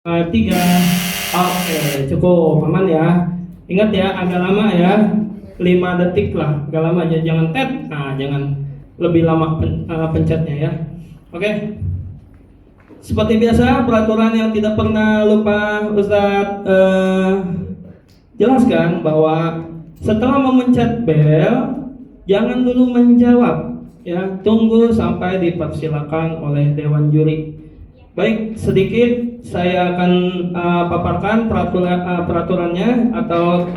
Tiga. Oke, cukup aman ya. Ingat ya, agak lama ya, 5 detik lah, agak lama aja. Jangan tap, nah jangan lebih lama pencetnya ya. Oke. Seperti biasa, peraturan yang tidak pernah lupa Ustadz jelaskan bahwa setelah memencet bel, jangan dulu menjawab ya, tunggu sampai dipersilakan oleh dewan juri. Baik, sedikit saya akan paparkan peraturannya atau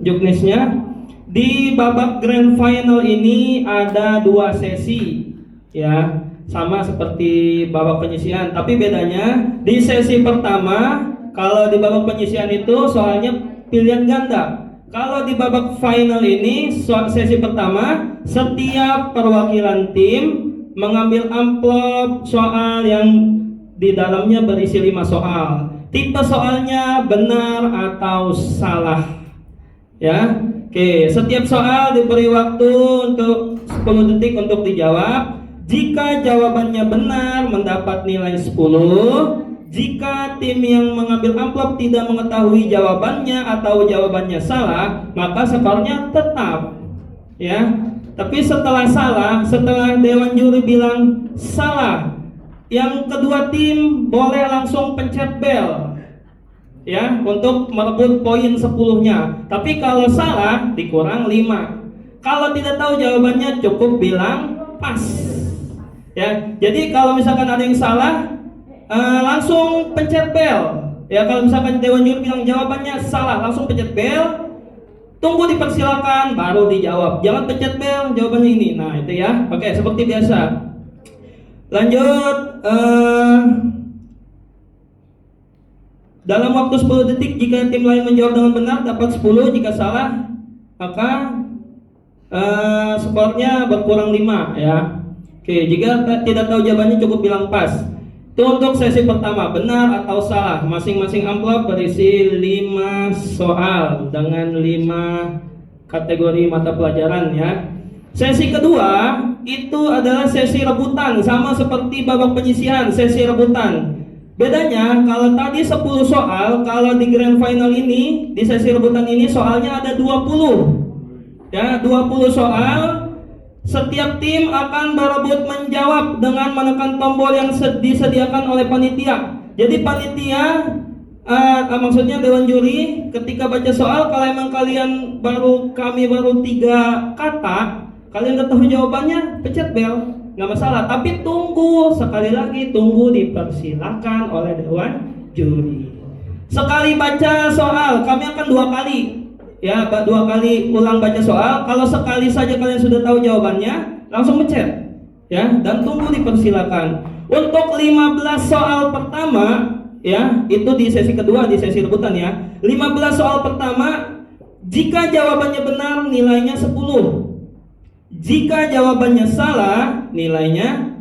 juknisnya. Di babak grand final ini ada 2 sesi ya, sama seperti babak penyisihan, tapi bedanya di sesi pertama, kalau di babak penyisihan itu soalnya pilihan ganda. Kalau di babak final ini sesi pertama, setiap perwakilan tim mengambil amplop soal yang di dalamnya berisi 5 soal. Tipe soalnya benar atau salah. Ya. Oke, setiap soal diberi waktu untuk 10 detik untuk dijawab. Jika jawabannya benar mendapat nilai 10. Jika tim yang mengambil amplop tidak mengetahui jawabannya atau jawabannya salah, maka skornya tetap. Ya. Tapi setelah salah, setelah dewan juri bilang salah, yang kedua tim boleh langsung pencet bel ya, untuk merebut poin 10-nya. Tapi kalau salah dikurang 5. Kalau tidak tahu jawabannya cukup bilang pas. Ya, jadi kalau misalkan ada yang salah, langsung pencet bel. Ya, kalau misalkan dewan juri bilang jawabannya salah, langsung pencet bel. Tunggu dipersilakan baru dijawab. Jangan pencet bel jawabannya ini. Nah, itu ya. Oke, seperti biasa. Lanjut. Dalam waktu 10 detik, jika tim lain menjawab dengan benar dapat 10, jika salah maka skornya berkurang 5 ya. Oke, jika tidak tahu jawabannya cukup bilang pas. Itu untuk sesi pertama, benar atau salah. Masing-masing amplop berisi 5 soal dengan 5 kategori mata pelajaran ya. Sesi kedua itu adalah sesi rebutan, sama seperti babak penyisihan, sesi rebutan. Bedanya kalau tadi 10 soal, kalau di grand final ini, di sesi rebutan ini soalnya ada 20. Ya, 20 soal. Setiap tim akan berebut menjawab dengan menekan tombol yang disediakan oleh panitia. Jadi panitia, maksudnya dewan juri, ketika baca soal, kalau emang kami baru 3 kata, kalian udah tahu jawabannya, pencet bel. Nggak masalah, tapi tunggu, sekali lagi tunggu dipersilakan oleh dewan juri. Sekali baca soal, kami akan 2 kali ya, 2 kali ulang baca soal. Kalau sekali saja kalian sudah tahu jawabannya, langsung pencet ya, dan tunggu dipersilakan. Untuk 15 soal pertama ya, itu di sesi kedua, di sesi rebutan ya. 15 soal pertama, jika jawabannya benar nilainya 10. Jika jawabannya salah, nilainya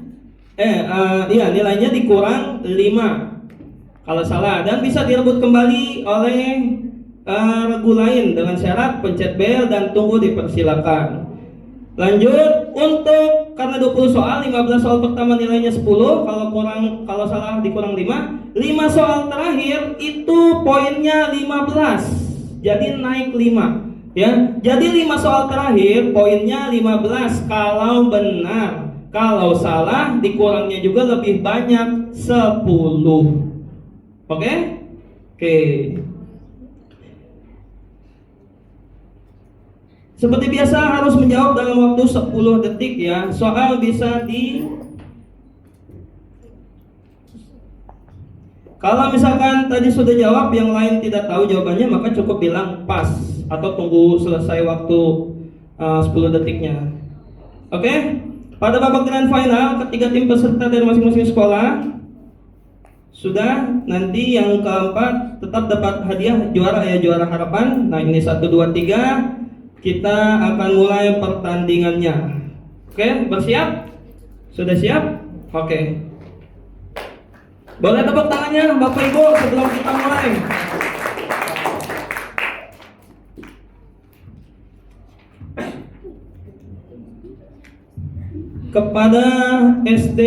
nilainya dikurang 5 kalau salah, dan bisa direbut kembali oleh regu lain dengan syarat pencet bel dan tunggu dipersilakan. Lanjut, untuk karena 20 soal, 15 soal pertama nilainya 10, kalau salah dikurang 5. 5 soal terakhir itu poinnya 15. Jadi naik 5. Ya, jadi 5 soal terakhir poinnya 15 kalau benar. Kalau salah dikurangnya juga lebih banyak, 10. Oke? Oke. Seperti biasa harus menjawab dalam waktu 10 detik ya. Soal bisa kalau misalkan tadi sudah jawab, yang lain tidak tahu jawabannya, maka cukup bilang pas atau tunggu selesai waktu 10 detiknya. Oke? Pada babak grand final, ketiga tim peserta dari masing-masing sekolah sudah, nanti yang keempat tetap dapat hadiah juara ya, juara harapan. Nah, ini 1, 2, 3. Kita akan mulai pertandingannya. Oke, bersiap? Sudah siap? Oke. Boleh tepuk tangannya Bapak Ibu sebelum kita mulai. Kepada SD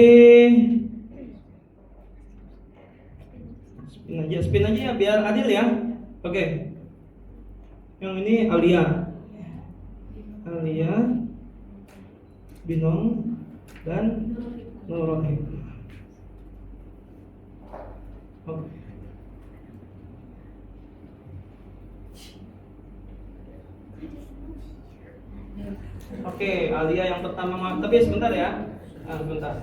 Spin aja ya biar adil ya. Oke. Yang ini Alia, Binong, dan Nurul Hikmah. Oke. Oke, Alia yang pertama, tapi sebentar ya. Sebentar.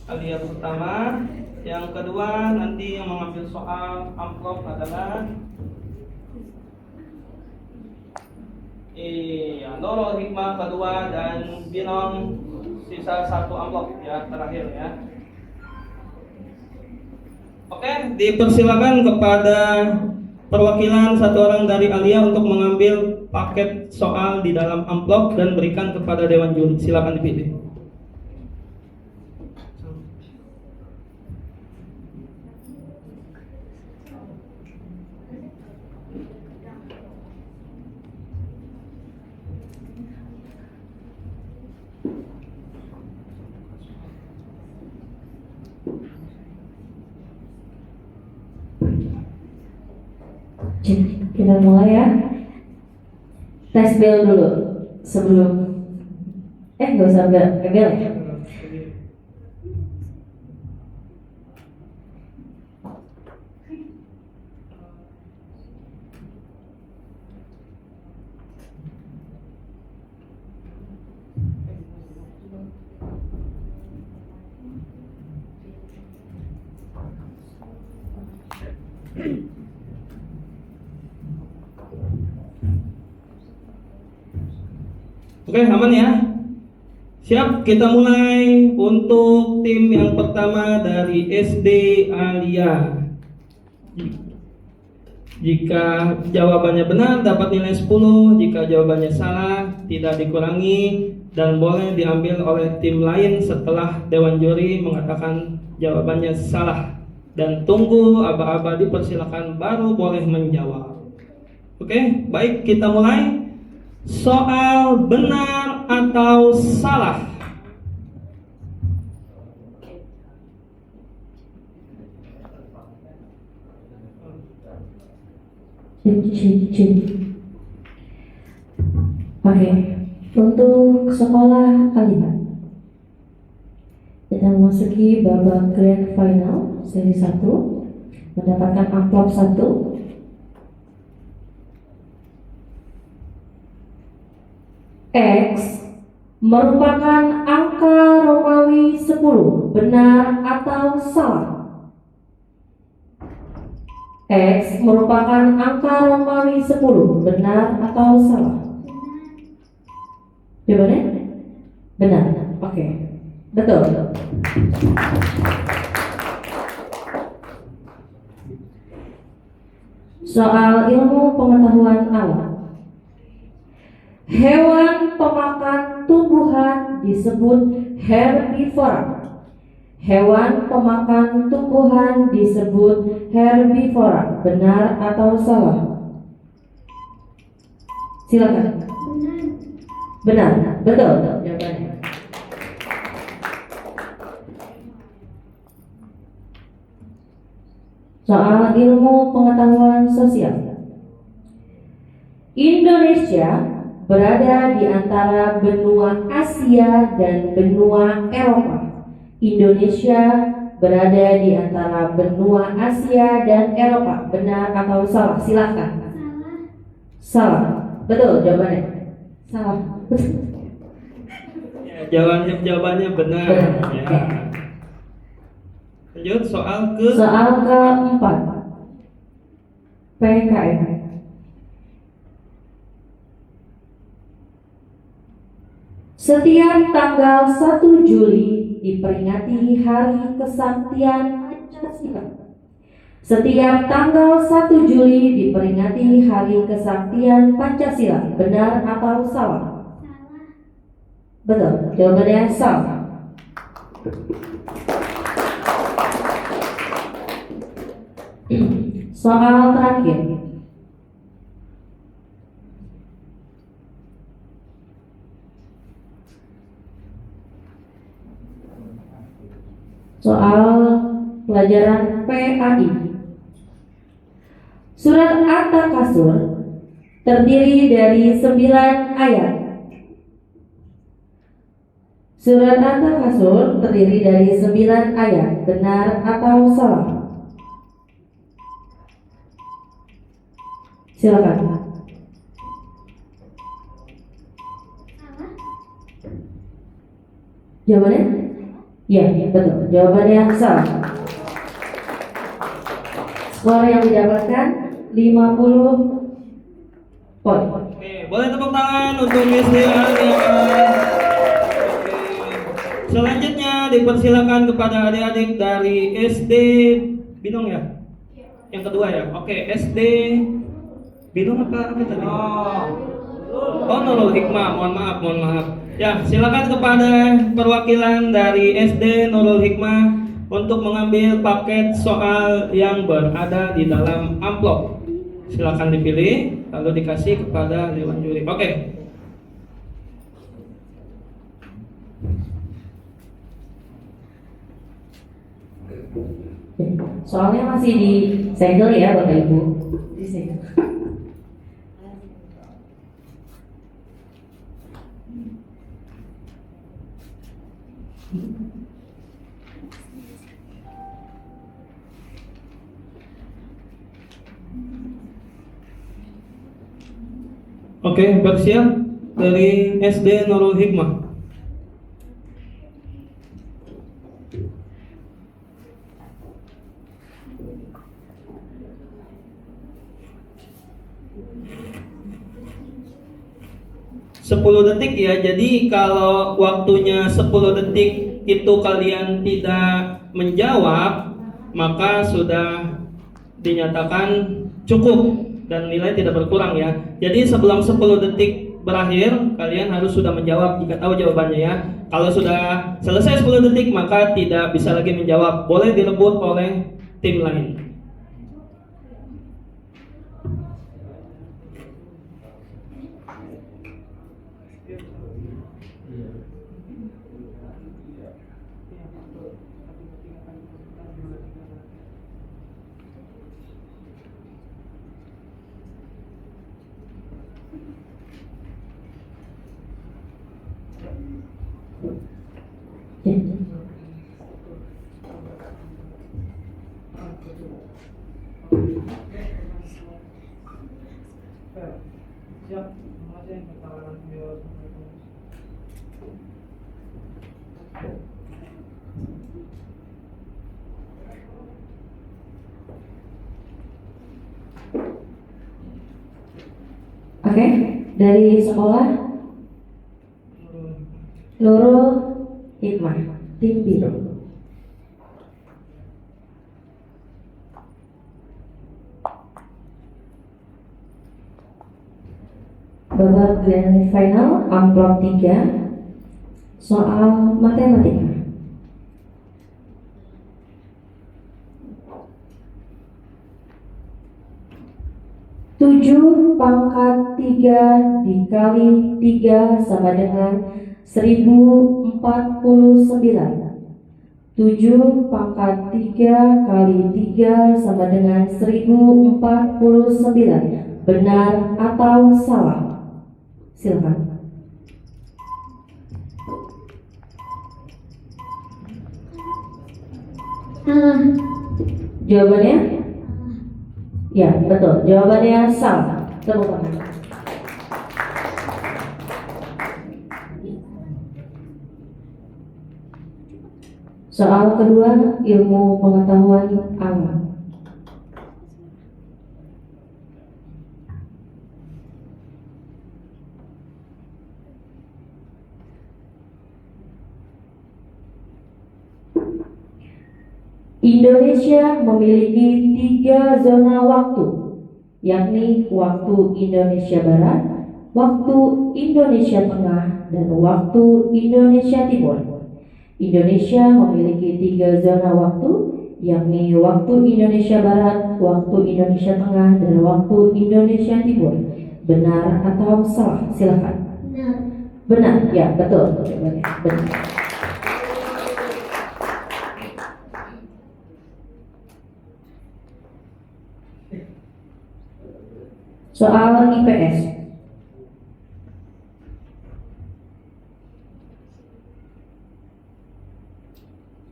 Alia pertama, yang kedua nanti yang mengambil soal amplop adalah Nurul Hikmah kedua dan Binong sisa satu amplop ya terakhir ya. Oke, dipersilakan kepada perwakilan satu orang dari Alia untuk mengambil paket soal di dalam amplop dan berikan kepada Dewan Juri. Silakan dipilih. Kita mulai ya. Tes bel dulu sebelum nggak usah bel ya. Oke, aman ya? Siap, kita mulai untuk tim yang pertama dari SD Alia. Jika jawabannya benar dapat nilai 10, jika jawabannya salah tidak dikurangi dan boleh diambil oleh tim lain setelah Dewan Juri mengatakan jawabannya salah. Dan tunggu aba-aba dipersilakan baru boleh menjawab. Oke, baik, kita mulai. Soal benar atau salah? Oke, untuk sekolah Alia kita memasuki babak grand final seri 1, mendapatkan amplop 1. X merupakan angka Romawi 10, benar atau salah? X merupakan angka Romawi 10, benar atau salah? Jawabannya? Benar. Oke. Betul. Soal ilmu pengetahuan alam. Hewan pemakan tumbuhan disebut herbivora. Hewan pemakan tumbuhan disebut herbivora. Benar atau salah? Silakan. Benar. Betul jawabannya. Soal ilmu pengetahuan sosial. Indonesia berada di antara benua Asia dan benua Eropa. Indonesia berada di antara benua Asia dan Eropa. Benar atau salah? Silakan. Salah. Betul jawabannya. Salah. Jawabannya benar. Ya. Lanjut soal keempat. PKN. Setiap tanggal 1 Juli diperingati Hari Kesaktian Pancasila. Setiap tanggal 1 Juli diperingati Hari Kesaktian Pancasila. Benar atau salah? Betul, jawabannya salah. Soal terakhir. Soal pelajaran PAI, Surat At-Takasur terdiri dari 9 ayat. Surat At-Takasur terdiri dari 9 ayat. Benar atau salah? Silakan. Jawabannya? Ya, betul. Jawabannya salah. Skor yang didapatkan 50 poin. Oke, boleh tepuk tangan untuk SD Alia. Selanjutnya dipersilakan kepada adik-adik dari SD Binong ya? Yang kedua ya? Oke, SD Binong apa tadi? Oh, Nurul Hikmah, mohon maaf. Ya, silakan kepada perwakilan dari SD Nurul Hikmah untuk mengambil paket soal yang berada di dalam amplop. Silakan dipilih, lalu dikasih kepada dewan juri. Oke. Soalnya masih di segel ya Bapak Ibu. Di segel. Oke, bersiap dari SD Nurul Hikmah. Sepuluh detik ya. Jadi kalau waktunya 10 detik itu kalian tidak menjawab, maka sudah dinyatakan cukup dan nilai tidak berkurang ya. Jadi sebelum 10 detik berakhir, kalian harus sudah menjawab jika tahu jawabannya ya. Kalau sudah selesai 10 detik, maka tidak bisa lagi menjawab. Boleh direbut oleh tim lain. Oke, dari sekolah Nurul Hikmah, tim biru. Babak grand final amplop 3 soal matematika. Tujuh pangkat 3 dikali 3 sama dengan 1049. 7 pangkat 3 kali 3 sama dengan 1049. Benar atau salah? Silakan. Jawabannya? Ya, betul. Jawabannya salah. Tepuk tangan. Soal kedua, ilmu pengetahuan alam. Indonesia memiliki 3 zona waktu, yakni waktu Indonesia Barat, waktu Indonesia Tengah, dan waktu Indonesia Timur. Indonesia memiliki 3 zona waktu, yakni waktu Indonesia Barat, waktu Indonesia Tengah, dan waktu Indonesia Timur. Benar atau salah? Silakan. Benar, ya betul. Benar. Soal IPS.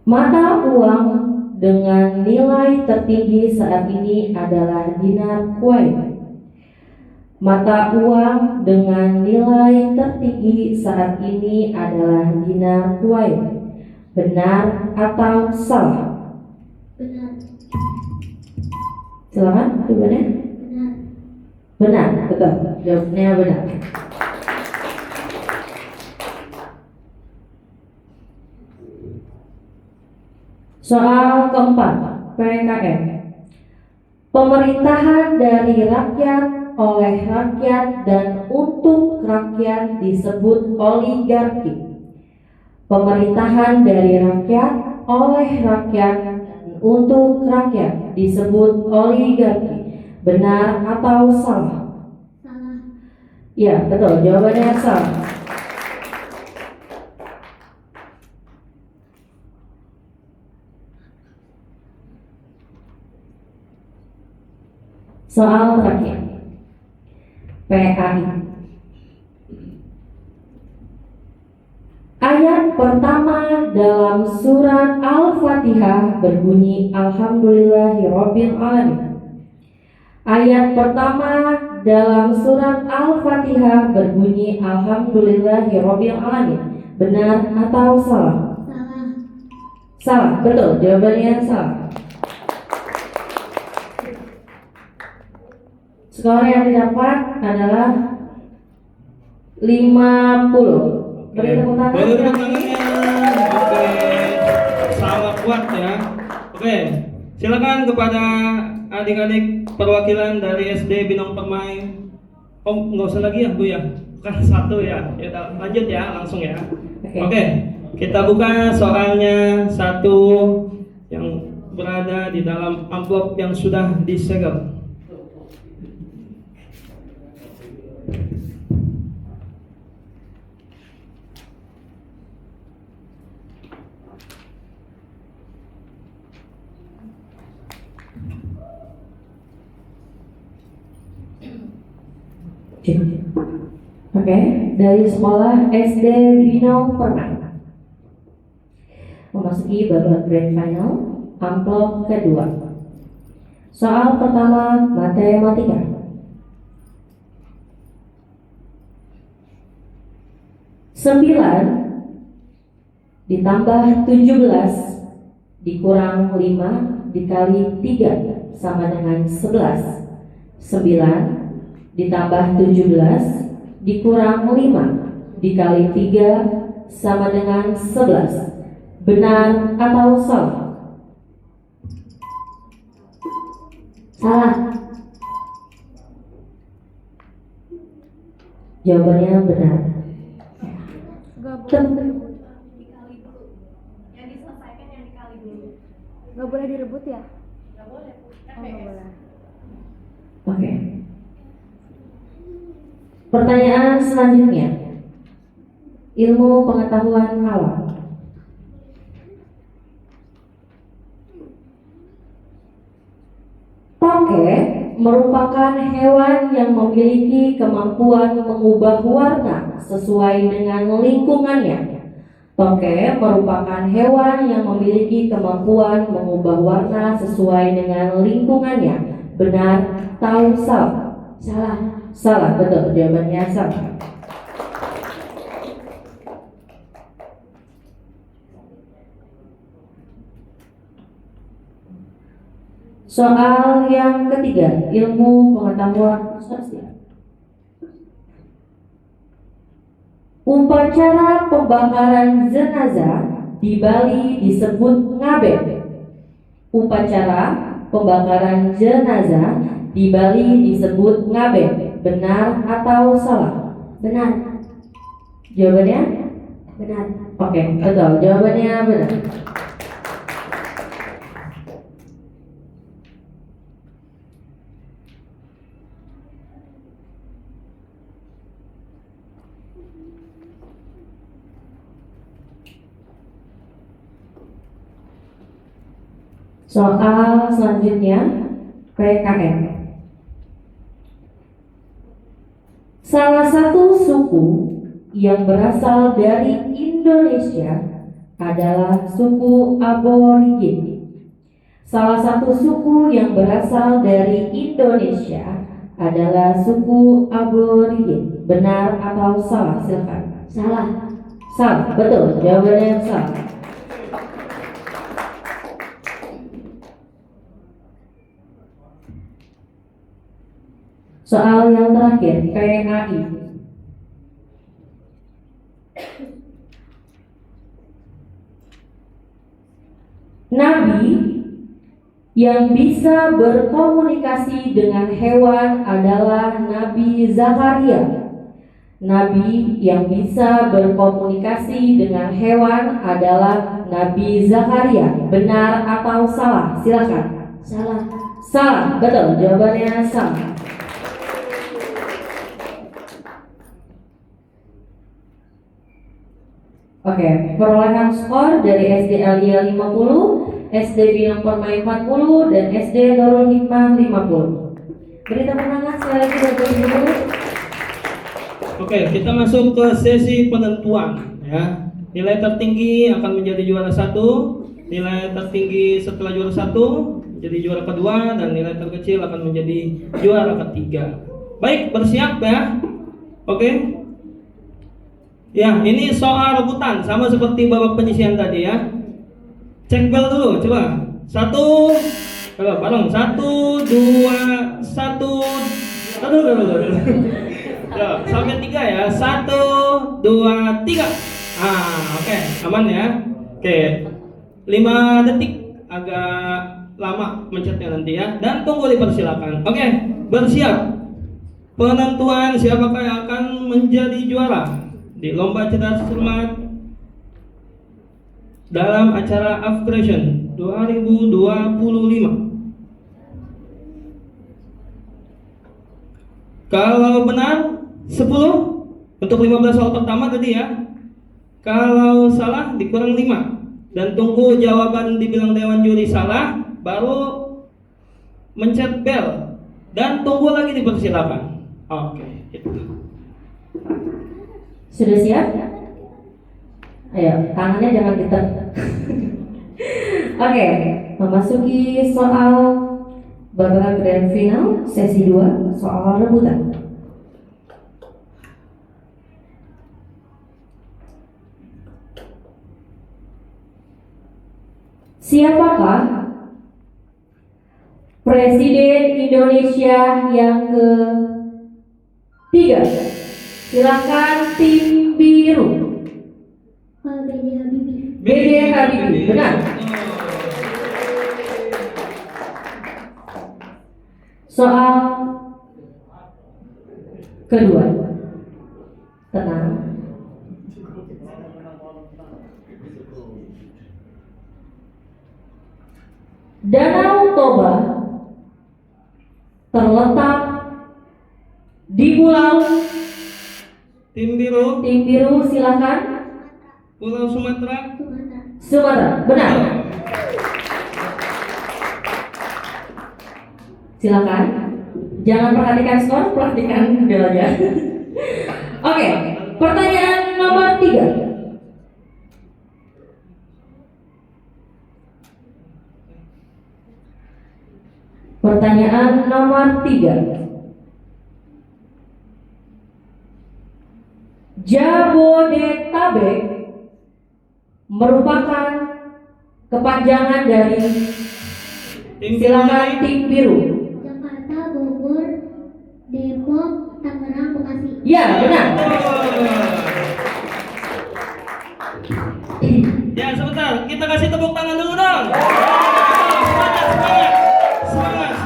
Mata uang dengan nilai tertinggi saat ini adalah dinar Kuwait. Mata uang dengan nilai tertinggi saat ini adalah dinar Kuwait. Benar atau salah? Benar. Silakan jawabannya. Benar. Benar, betul. Jawabnya benar. Soal keempat, PKM. Pemerintahan dari rakyat, oleh rakyat, dan untuk rakyat disebut oligarki. Pemerintahan dari rakyat, oleh rakyat, dan untuk rakyat disebut oligarki. Benar atau salah? Salah. Ya, betul. Jawabannya salah. Soal terakhir, PAI. Ayat pertama dalam surat Al-Fatihah berbunyi Alhamdulillahirabbil alamin. Ayat pertama dalam surat Al-Fatihah berbunyi Alhamdulillahirabbil alamin. Benar atau salah? Salah. Salah, betul. Jawabannya salah. Skor yang didapat adalah 50. Beri tepuk tangan. Beri tepuk tangannya. Oke, sangat kuat ya. Oke, silakan kepada adik-adik perwakilan dari SD Binong Permai. Oh, nggak usah lagi ya, Bu ya. Kan satu ya. Ya, lanjut ya, langsung ya. Oke, kita buka soalnya satu yang berada di dalam amplop yang sudah disegel. Oke, dari sekolah SD Binong Permai. Memasuki babak grand final, amplop kedua. Soal pertama, matematika. 9 ditambah 17 dikurang 5 dikali 3 sama dengan 11. 9 ditambah 17 dikurang 5 dikali 3 sama dengan 11. Benar atau salah? Salah. Jawabannya benar. Dikali dulu. Yang diselesaikan yang dikali dulu. Nggak boleh direbut ya? Nggak boleh. Oh, nggak boleh. Oke. Pertanyaan selanjutnya. Ilmu pengetahuan alam. Toke merupakan hewan yang memiliki kemampuan mengubah warna sesuai dengan lingkungannya. Toke merupakan hewan yang memiliki kemampuan mengubah warna sesuai dengan lingkungannya. Benar atau salah? Salah. Salah, betul. Jawabannya salah. Soal yang ketiga, ilmu pengetahuan sosial. Upacara pembakaran jenazah di Bali disebut ngaben. Upacara pembakaran jenazah di Bali disebut ngaben. Benar atau salah? Benar. Jawabannya? Benar. Oke, betul. Jawabannya benar. Soal selanjutnya, PKN. Salah satu suku yang berasal dari Indonesia adalah suku Aborigin. Salah satu suku yang berasal dari Indonesia adalah suku Aborigin. Benar atau salah? Silakan. Salah. Salah, betul. Jawabannya salah. Soal yang terakhir, PAI. Nabi yang bisa berkomunikasi dengan hewan adalah Nabi Zakaria. Nabi yang bisa berkomunikasi dengan hewan adalah Nabi Zakaria. Benar atau salah? Silakan. Salah. Salah, betul. Jawabannya salah. Oke, perolehan skor dari SD Alia 50, SD Binong Permai 40, dan SD Nurul Hikmah 50. Beri tepuk tangan sekali lagi buat ibu. Oke, kita masuk ke sesi penentuan ya. Nilai tertinggi akan menjadi juara 1, nilai tertinggi setelah juara 1 menjadi juara kedua, dan nilai terkecil akan menjadi juara ketiga. Baik, bersiap ya. Oke. Ya, ini soal rebutan sama seperti babak penyisian tadi ya. Cek bel dulu, coba. 1, coba bareng. 1, 2, 1. Aduh. Ya, sampai 3 ya. 1, 2, 3. Oke, aman ya. Oke. 5 detik, agak lama mencetnya nanti ya. Dan tunggu dipersilakan. Oke, bersiap. Penentuan siapakah yang akan menjadi juara di lomba cerdas cermat dalam acara Afgration 2025. Kalau benar 10 untuk 15 soal pertama tadi ya. Kalau salah dikurang 5. Dan tunggu jawaban dibilang dewan juri salah, baru mencet bel. Dan tunggu lagi dipersilakan. Oke, itu. Sudah siap? Ayo, tangannya jangan ditekan. Oke, memasuki soal babak grand final sesi 2, soal rebutan. Siapakah Presiden Indonesia yang ke-3? Silakan tim biru. B.J. Habibie. B.J. Habibie, benar. Soal kedua. Tenang. Danau Toba terletak di pulau. Tim biru, Silakan. Pulau Sumatera. Sumatera, benar. Silakan. Jangan perhatikan skor, perhatikan belanya. Oke, pertanyaan nomor 3. Pertanyaan nomor 3. Jabodetabek merupakan kepanjangan dari, silakan tim biru. Jakarta, Bogor, Depok, Tangerang, Bekasi. Ya, benar. Ya, sebentar, kita kasih tepuk tangan dulu dong. Semangat.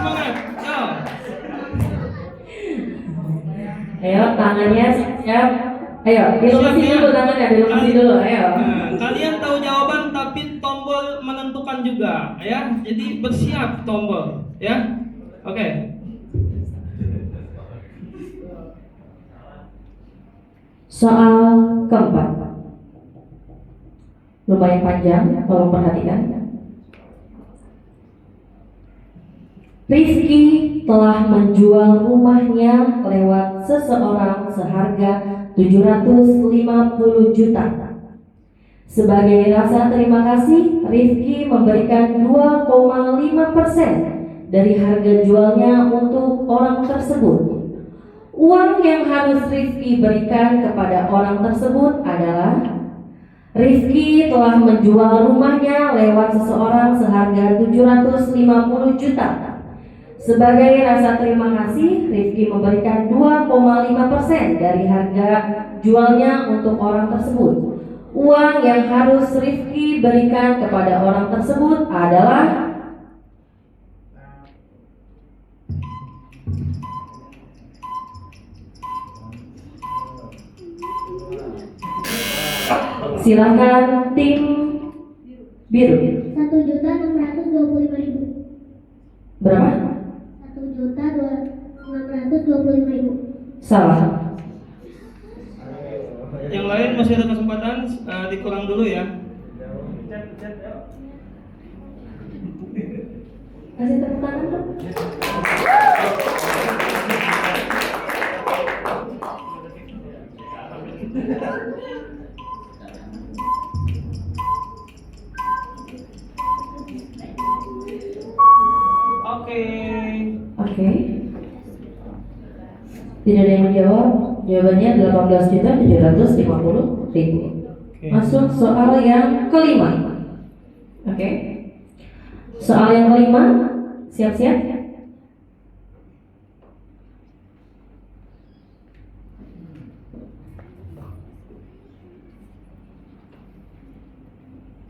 Ayo, tangannya siap. Ayo, dilemasin dulu tangannya, dilemasin dulu. Ayo. Nah, kalian tahu jawaban tapi tombol menentukan juga, ya. Jadi bersiap tombol, ya. Oke. Soal keempat. Lumayan panjang, tolong perhatikan. Rifki telah menjual rumahnya lewat seseorang seharga 750 juta. Sebagai rasa terima kasih, Rifki memberikan 2,5% dari harga jualnya untuk orang tersebut. Uang yang harus Rifki berikan kepada orang tersebut adalah Rifki telah menjual rumahnya lewat seseorang seharga 750 juta. Sebagai rasa terima kasih, Rifki memberikan 2,5% dari harga jualnya untuk orang tersebut. Uang yang harus Rifki berikan kepada orang tersebut adalah silakan tim biru. 1.625.000. Berapa? 1.625.000. Salah. Yang lain masih ada kesempatan, dikurang dulu ya. Kasih tepuk tangan dong. Oke. Oke. Tidak ada yang menjawab. Jawabannya 18.750.000. Masuk soal yang kelima. Oke. Soal yang kelima, siap-siap.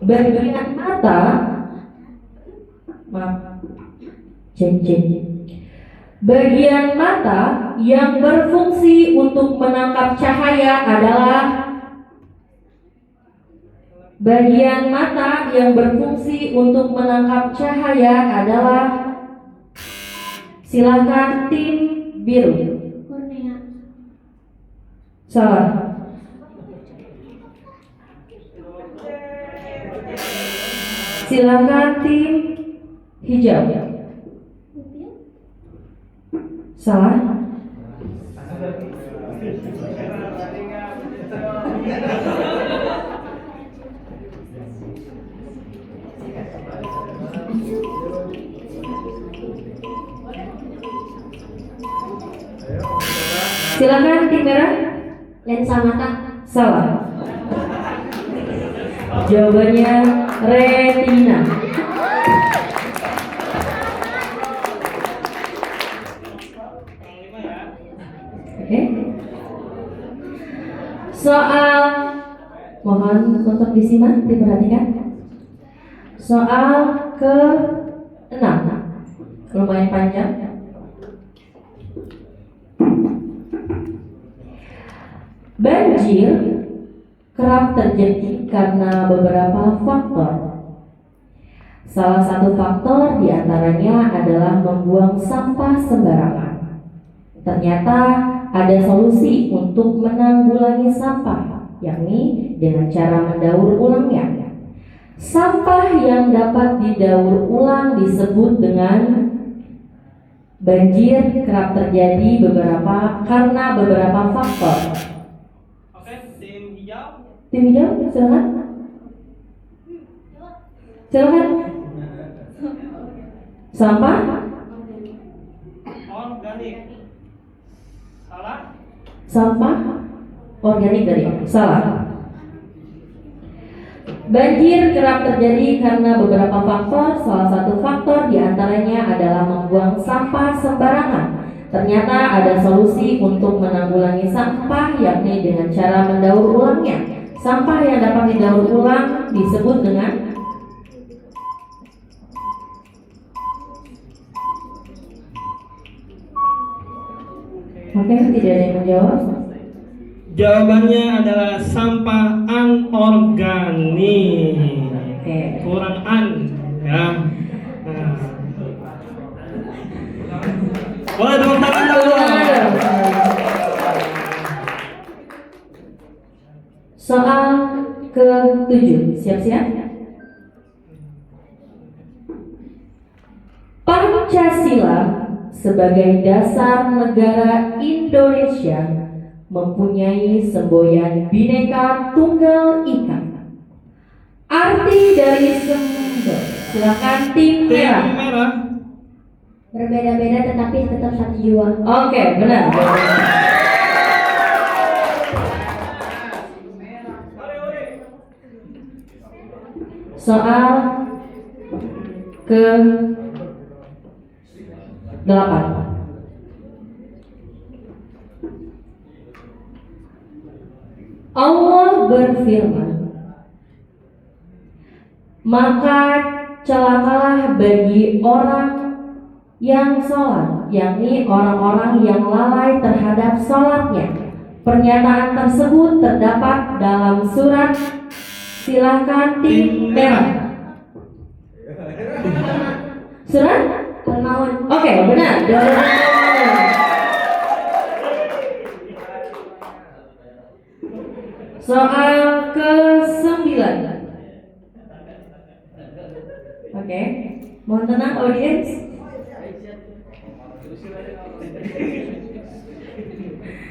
Bagian mata, maaf, bagian mata yang berfungsi untuk menangkap cahaya adalah bagian mata yang berfungsi untuk menangkap cahaya adalah silakan tim biru. Kornea. Salah. Silakan tim hijau. Pupil. Salah. Silakan tim merah. Lensa mata. Salah. Jawabannya retina. Oke. Soal mohon untuk disimak, diperhatikan. Soal ke-6. Lumayan panjang. Banjir kerap terjadi karena beberapa faktor. Salah satu faktor diantaranya adalah membuang sampah sembarangan. Ternyata ada solusi untuk menanggulangi sampah, yakni dengan cara mendaur ulangnya. Sampah yang dapat didaur ulang disebut dengan banjir kerap terjadi karena beberapa faktor. Oke, tim hijau. Tim hijau, silakan. Silakan. Sampah Organik. Salah. sampah organik dari salah. Banjir kerap terjadi karena beberapa faktor. Salah satu faktor diantaranya adalah membuang sampah sembarangan. Ternyata ada solusi untuk menanggulangi sampah, yakni dengan cara mendaur ulangnya. Sampah yang dapat didaur ulang disebut dengan Oke, tidak ada yang menjawab. Jawabannya adalah sampah anorganik. Oke. Kurang an ya. Nah. Boleh tepuk tangan dulu. Soal ke-7, siap-siap. Pancasila sebagai dasar negara Indonesia mempunyai semboyan Bhinneka Tunggal Ika. Arti dari sumber. Silakan tim Tim merah. merah. Berbeda-beda tetapi tetap satu jiwa. Oke, benar. Soal ke 8. Allah berfirman, maka celakalah bagi orang yang sholat, yakni orang-orang yang lalai terhadap sholatnya. Pernyataan tersebut terdapat dalam surat. Silakan tim merah. Surat Al-Maun. Oke, benar. Soal ke-9. Oke, mohon tenang audiens.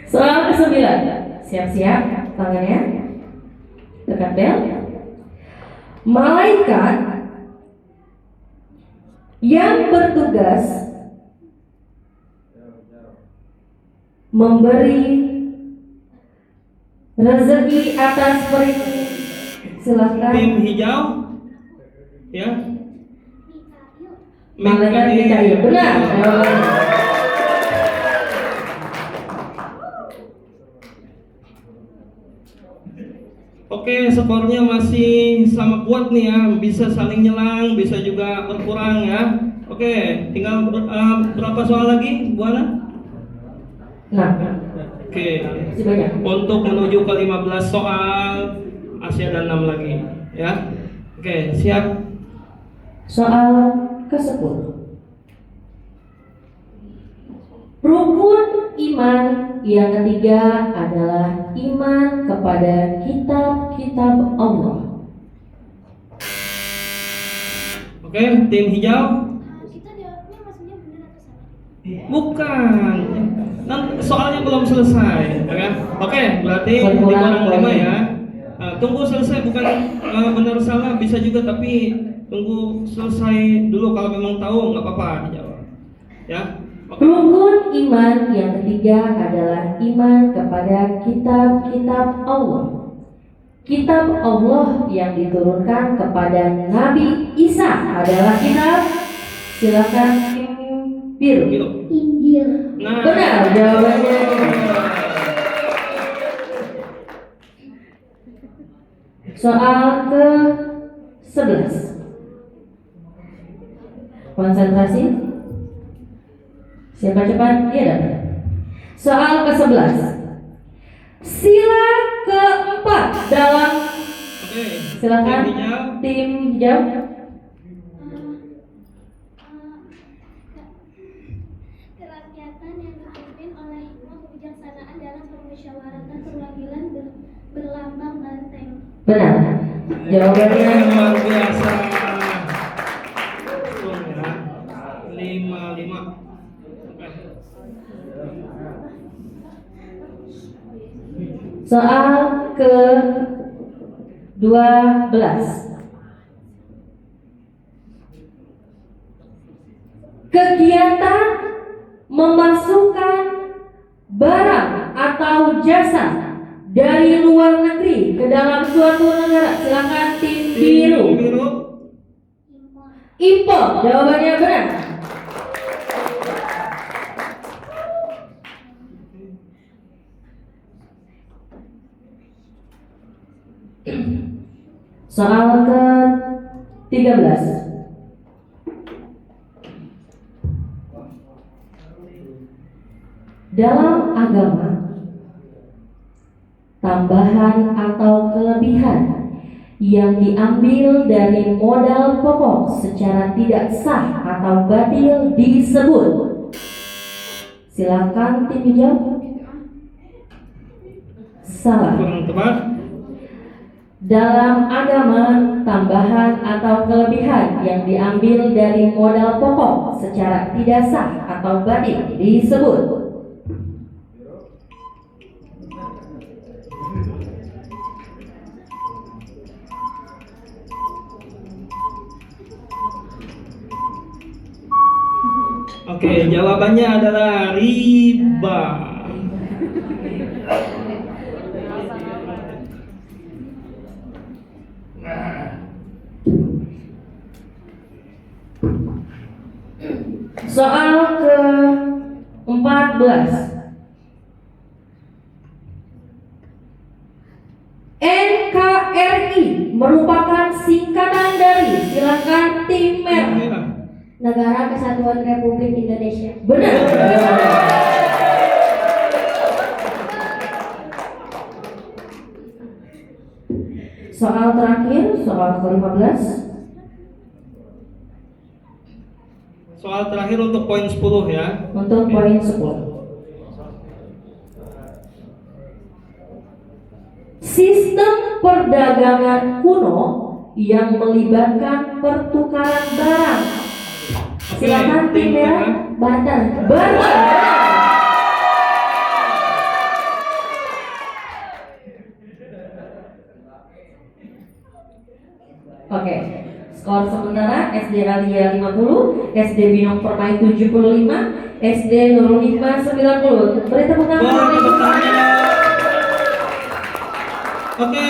Soal ke-9. Siap-siap tangannya. Dekat bel. Malaikat yang bertugas memberi rezeki atas perintah. Silakan. Tim hijau. Ya. Malaikat Mikail. Benar. Oke, skornya masih sama kuat nih ya, bisa saling nyelang, bisa juga berkurang ya. Oke, tinggal berapa soal lagi, Bu Ana? Nah, Oke, masih banyak. untuk menuju ke 15 soal, masih ada 6 lagi ya. Oke, siap. Soal ke-10. Rukun iman yang ketiga adalah iman kepada kitab-kitab Allah. Oke, tim hijau. Kita jawabnya maksudnya benar atau salah? Bukan. Soalnya belum selesai, ya. Oke, berarti Kurang 5 ya. Tunggu selesai, bukan benar salah bisa juga, tapi tunggu selesai dulu. Kalau memang tahu nggak apa-apa dijawab. Ya. Oke. Rukun iman yang ketiga adalah iman kepada kitab-kitab Allah. Kitab Allah yang diturunkan kepada Nabi Isa adalah kitab. Silakan tim biru. Gitu. Injil. Nah, Benar jawabannya. Soal ke-11. Konsentrasi. Siapa cepat dia dapat. Soal ke-11. Sila keempat dalam. Oke. Silakan Tim hijau. tim hijau. Kerakyatan yang dipimpin oleh hikmah kebijaksanaan dalam permusyawaratan perwakilan berlambang banteng. Benar. Jawabannya Luar biasa. Hitung ya. 5. Oke. soal ke-12. Kegiatan memasukkan barang atau jasa dari luar negeri ke dalam suatu negara. Silakan tim biru. Biru. Impor. Jawabannya benar. Soal ke-13. Dalam agama, tambahan atau kelebihan yang diambil dari modal pokok secara tidak sah atau batil disebut. Silakan tim hijau. Salah. Kurang tepat. Dalam agama, tambahan atau kelebihan yang diambil dari modal pokok secara tidak sah atau batil disebut Oke, jawabannya adalah riba. soal ke-14. NKRI merupakan singkatan dari, silakan tim merah. Negara Kesatuan Republik Indonesia. Benar. Soal terakhir, soal ke-15. Soal terakhir untuk poin 10 ya. Untuk Oke. poin 10. Sistem perdagangan kuno yang melibatkan pertukaran barang. Silakan tim tim merah. Barter. Barang. Oke, skor sementara SD Alia 50, SD Binong Permai 75, SD Nurul Hikmah 90. Beri tepuk tangan. Boleh tepuk tangannya. Oke,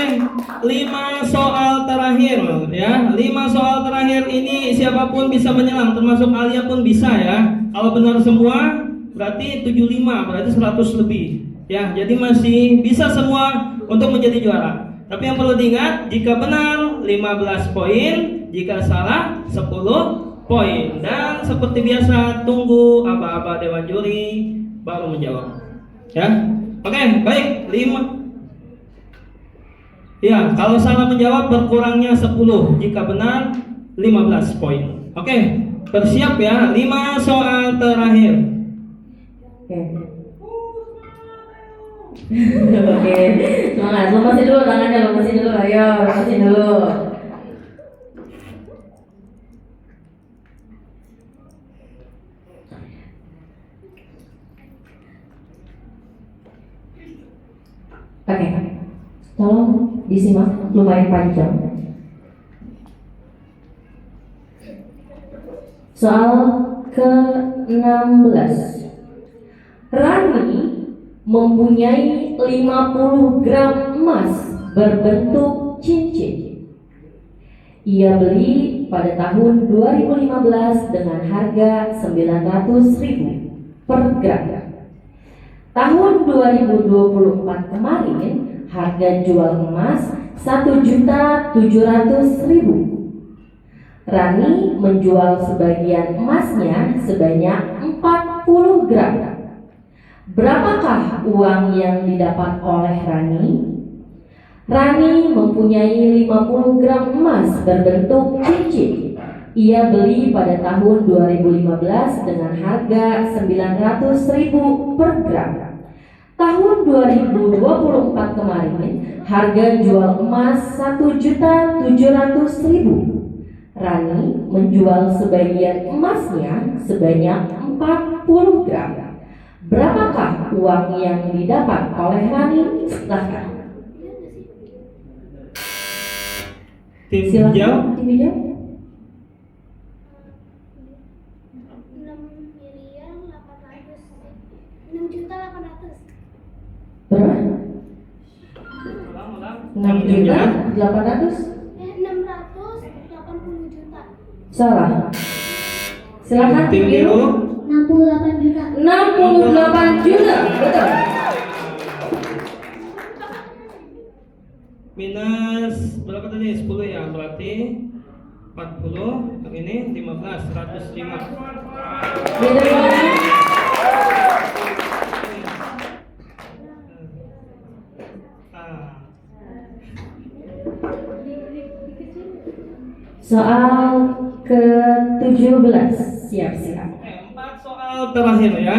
5 soal terakhir ya. 5 soal terakhir ini siapapun bisa menyelam, termasuk Alia pun bisa ya. Kalau benar semua berarti 75, berarti 100 lebih. Ya, jadi masih bisa semua untuk menjadi juara. Tapi yang perlu diingat, jika benar 15 poin, jika salah 10 poin. Dan seperti biasa tunggu aba-aba dewan juri baru menjawab. Ya. Oke, baik. 5. Ya, kalau salah menjawab berkurangnya 10, jika benar 15 poin. Oke, bersiap ya, 5 soal terakhir. Oke. Oke, semangat. Lepasin dulu tangannya, lepasin dulu. Ayo, lepasin dulu. Oke, tolong disimak, lumayan panjang. Soal ke-16. Rani mempunyai 50 gram emas berbentuk cincin. Ia beli pada tahun 2015 dengan harga 900.000 per gram. Tahun 2024 kemarin harga jual emas 1.700.000. Rani menjual sebagian emasnya sebanyak 40 gram. Berapakah uang yang didapat oleh Rani? Rani mempunyai 50 gram emas berbentuk cincin. Ia beli pada tahun 2015 dengan harga 900.000 per gram. Tahun 2024 kemarin harga jual emas 1.700.000. Rani menjual sebagian emasnya sebanyak 40 gram. Berapakah uang yang didapat oleh Rani? Silahkan. Tim hijau. Silakan tim hijau. 6.800.000. Berapa? 6.800.000. 680 juta. Salah. Silakan Tim tim biru. biru. 68 juta. 68 juta. Betul. Minus berapa tadi? 10 ya, berarti 40, yang ini 15, 105. Beda lagi. Soal ke-17. Siap-siap. Oke, 4 soal terakhir ya.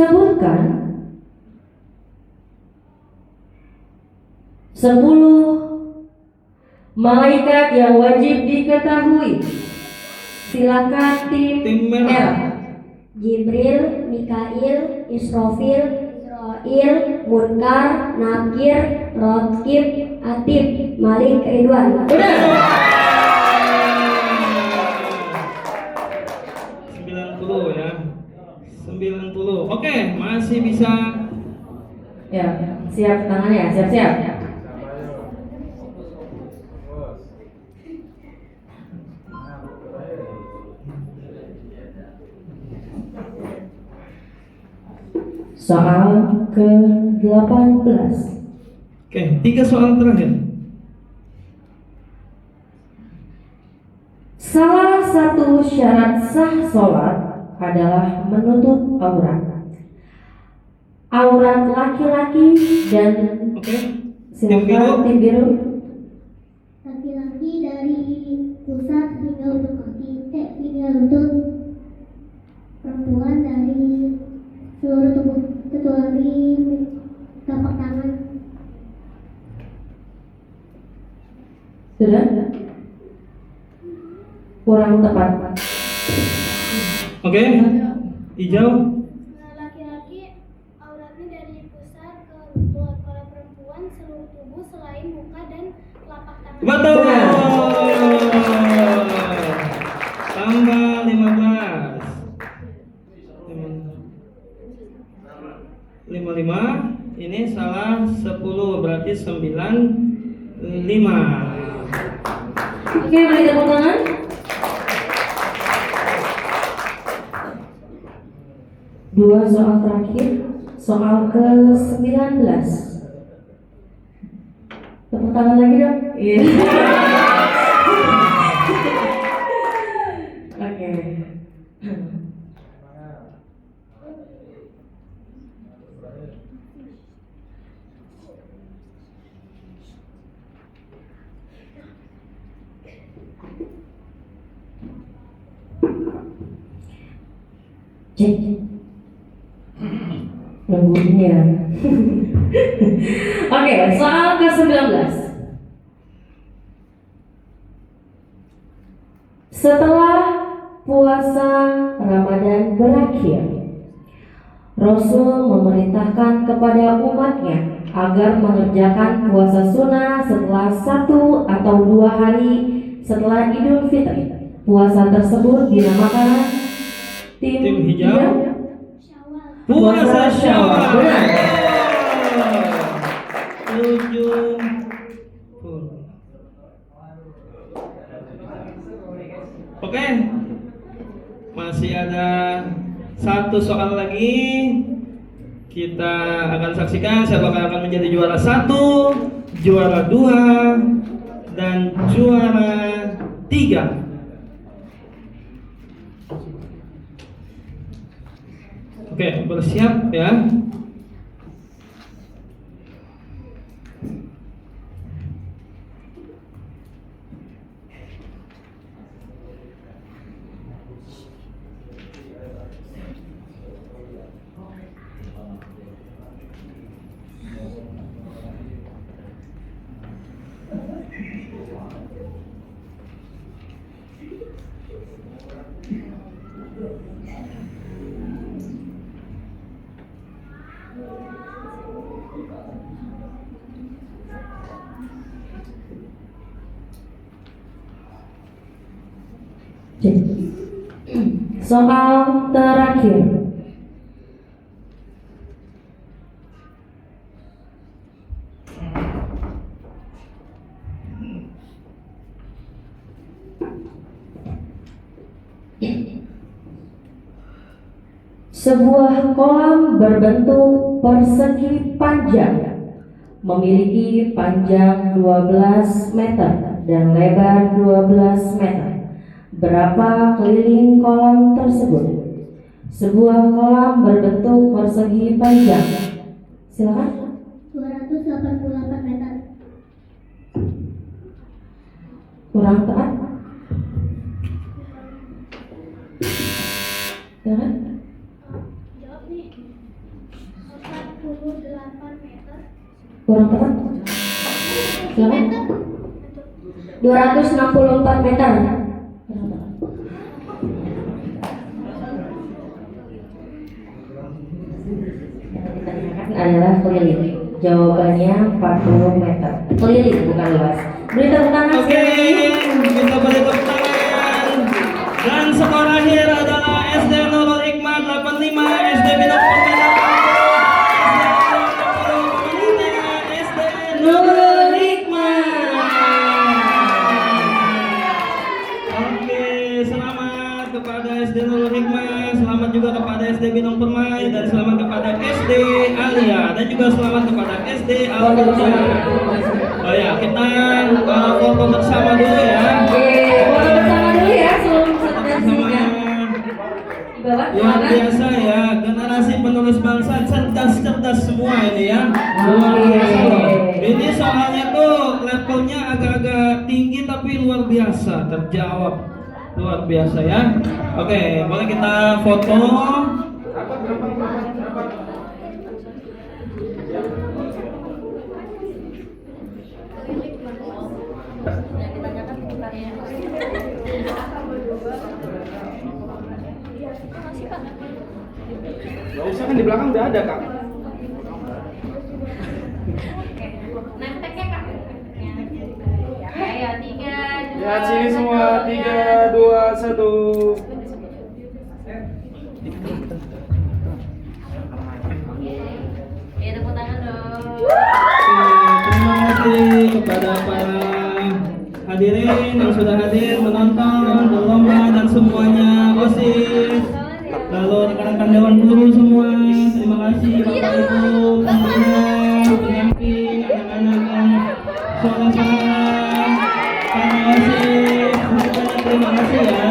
Sebutkan 10 malaikat yang wajib diketahui. Silakan tim Tim merah. merah. Jibril, Mikail, Israfil, Israil, Munkar, Nakir, Rokib, Atib, Malik, Ridwan. Benar. 90 ya. 90. Oke, masih bisa. Ya, siap tangannya, siap-siap. Soal ke-18. Oke, 3 soal terakhir. Salah satu syarat sah sholat adalah menutup aurat. Aurat laki-laki dan Oke. silakan tim biru. Laki-laki dari pusat hingga ujung kaki, hingga lutut. Perempuan dari seluruh tubuh kecuali telapak tangan. Sudah? Kurang tepat. Oke. Hijau. Laki-laki auratnya dari pusat ke lutut. Kalau perempuan seluruh tubuh selain muka dan telapak tangan. Betul. Benar. Tambah 15. 55. Ini salah 10 berarti 95. Oke, beri tepuk tangan. Dua soal terakhir, soal ke-19. Tepuk tangan lagi dong. Iya. Oke. Cek. Nungguin ya. Oke, soal ke-19. Setelah puasa Ramadan berakhir, Rasul memerintahkan kepada umatnya agar mengerjakan puasa sunnah setelah 1 atau 2 hari setelah Idul Fitri. Puasa tersebut dinamakan Tim hijau. Puasa Syawal. Benar. 7. Oke. Masih ada 1 soal lagi. Kita akan saksikan siapa yang akan menjadi juara 1, juara 2, dan juara 3. Oke, bersiap ya. Soal terakhir. Sebuah kolam berbentuk persegi panjang memiliki panjang 12 meter dan lebar 12 meter. Berapa keliling kolam tersebut? Sebuah kolam berbentuk persegi panjang. Silakan. 288 meter. Kurang tepat. Silakan. Jawab nih. Kurang tepat. Silakan. 264 meter. Kurang tepat. Yang ditanyakan adalah keliling. Jawabannya 40 meter. Keliling bukan luas. Beri tepuk tangan. Oke, kita beri tepuk tangan. Dan skor akhir adalah SD Nurul Hikmah 85, SD Binok Permai 80, SD Nurul Hikmah. Oke, selamat kepada SD Nurul Hikmah, selamat juga kepada SD Binong Permai, dan selamat kepada SD Alia, dan juga selamat kepada SD Al-Quran. Oh ya, kita foto bersama dulu ya. Oke, foto bersama dulu ya sebelum presentasinya. Di bawah Luar semangat. biasa ya, generasi penerus bangsa cerdas-cerdas semua ini ya. Luar Oke. biasa loh. Ini soalnya tuh levelnya agak-agak tinggi tapi luar biasa, terjawab. Luar biasa ya. Oke, boleh kita foto. Gak usah kan di belakang udah ada kak. Ayo, 3, 2, Lihat sini semua 3, 2, 1. Ya, tepuk tangan dong. Terima kasih kepada para hadirin yang sudah hadir menonton berlomba dan semuanya OSIS, lalu rekan-rekan dewan guru semua. Terima kasih Bapak Ibu, pembina, pendamping, anak-anak yang sholat-sholat, para OSIS, semuanya terima kasih ya.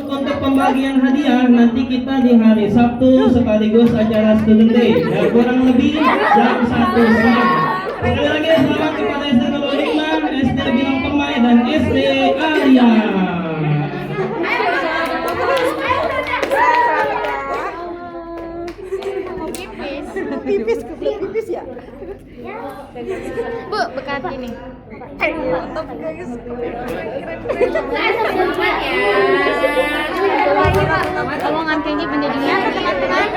Untuk pembagian hadiah nanti kita di hari Sabtu sekaligus acara Student Day ya, kurang lebih jam 1 siang. Sekali lagi selamat kepada SD Nurul Hikmah, SD Binong Permai, dan SD Alia. Pipis ya. Bu, bekat ini. Mantap guys. Selamat ya. Tolong ngantengnya penjadinya teman-teman.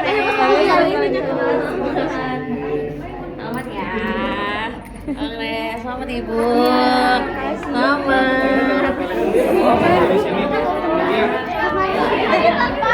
Selamat ya. Oke, selamat Ibu. Selamat. Di sini. Tanpa